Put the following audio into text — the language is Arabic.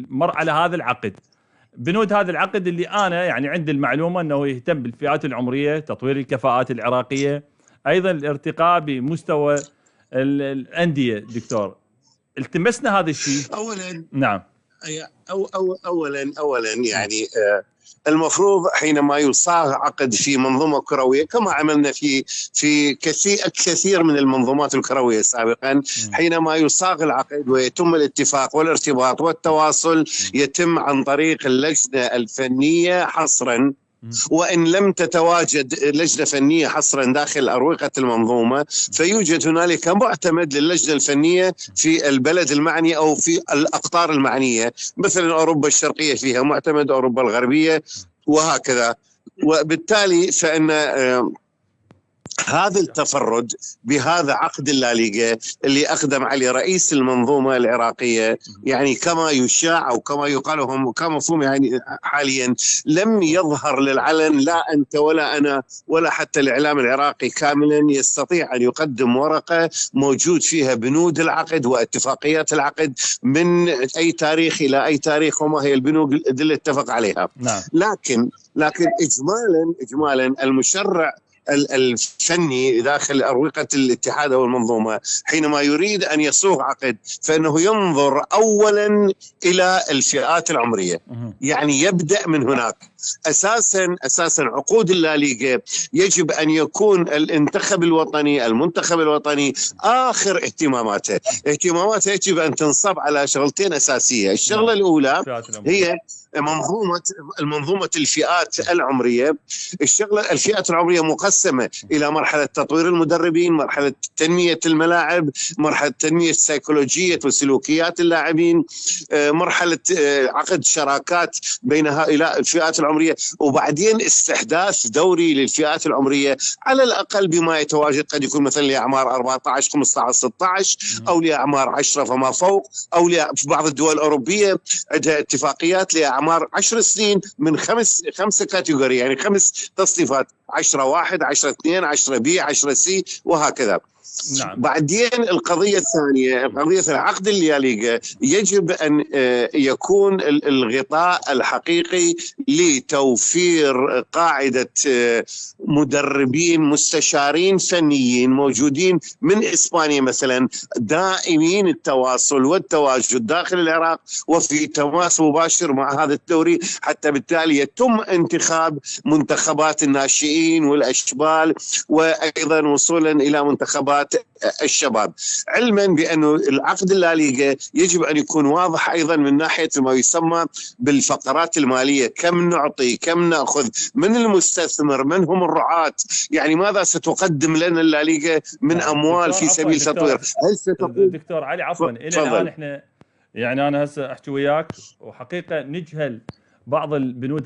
مر على هذا العقد. بنود هذا العقد اللي انا يعني عندي المعلومه انه يهتم بالفئات العمريه، تطوير الكفاءات العراقيه، ايضا الارتقاء بمستوى الانديه. دكتور، التمسنا هذا الشيء اولا. نعم. اولا يعني المفروض حينما يصاغ عقد في منظومه كرويه كما عملنا في كثير من المنظومات الكرويه سابقا، حينما يصاغ العقد ويتم الاتفاق والارتباط والتواصل يتم عن طريق اللجنه الفنيه حصرا. وإن لم تتواجد لجنة فنية حصرا داخل أروقة المنظومة فيوجد هنالك معتمد للجنة الفنية في البلد المعني أو في الأقطار المعنية، مثلا أوروبا الشرقية فيها معتمد، أوروبا الغربية وهكذا. وبالتالي فإن هذا التفرد بهذا عقد اللاليغا اللي أقدم عليه رئيس المنظومة العراقية، يعني كما يشاع أو كما يقال هم كمفهوم يعني حاليا لم يظهر للعلن، لا أنت ولا أنا ولا حتى الإعلام العراقي كاملا يستطيع أن يقدم ورقة موجود فيها بنود العقد واتفاقيات العقد من أي تاريخ إلى أي تاريخ وما هي البنود اللي اتفق عليها. نعم. لكن إجمالا المشرع الفني داخل أروقة الاتحاد أو المنظومة حينما يريد أن يصوغ عقد فإنه ينظر أولا إلى الفئات العمرية، يعني يبدأ من هناك. أساسا عقود اللاليغا يجب أن يكون المنتخب الوطني آخر اهتماماته يجب أن تنصب على شغلتين أساسية. الشغلة الأولى هي منظومة الفئات العمرية. الفئات العمرية مقسمة إلى مرحلة تطوير المدربين، مرحلة تنمية الملاعب، مرحلة تنمية سيكولوجية وسلوكيات اللاعبين، مرحلة عقد شراكات بين هؤلاء الفئات العمرية، وبعدين استحداث دوري للفئات العمرية على الأقل بما يتواجد، قد يكون مثلا لأعمار 14 15 16 أو لأعمار 10 فما فوق، أو في بعض الدول الأوروبية عندها اتفاقيات لأعمار 10 سنين من خمسة كاتيجوري، يعني 5 تصنيفات: 10 1 10 2 10 بي 10 سي وهكذا. نعم. بعدين القضية الثانية عقد اللاليغا يجب أن يكون الغطاء الحقيقي لتوفير قاعدة مدربين مستشارين فنيين موجودين من إسبانيا مثلا، دائمين التواصل والتواجد داخل العراق وفي تماس مباشر مع هذا الدوري، حتى بالتالي يتم انتخاب منتخبات الناشئين والأشبال وأيضا وصولا إلى منتخبات الشباب، علما بأنه العقد اللاليغا يجب أن يكون واضح أيضا من ناحية ما يسمى بالفقرات المالية، كم نعطي كم نأخذ من المستثمر، من هم الرعاة، يعني ماذا ستقدم لنا اللاليغا من أموال في سبيل تطوير. دكتور علي عفوا، إلى الآن احنا يعني أنا هسه أحكي وياك وحقيقة نجهل بعض البنود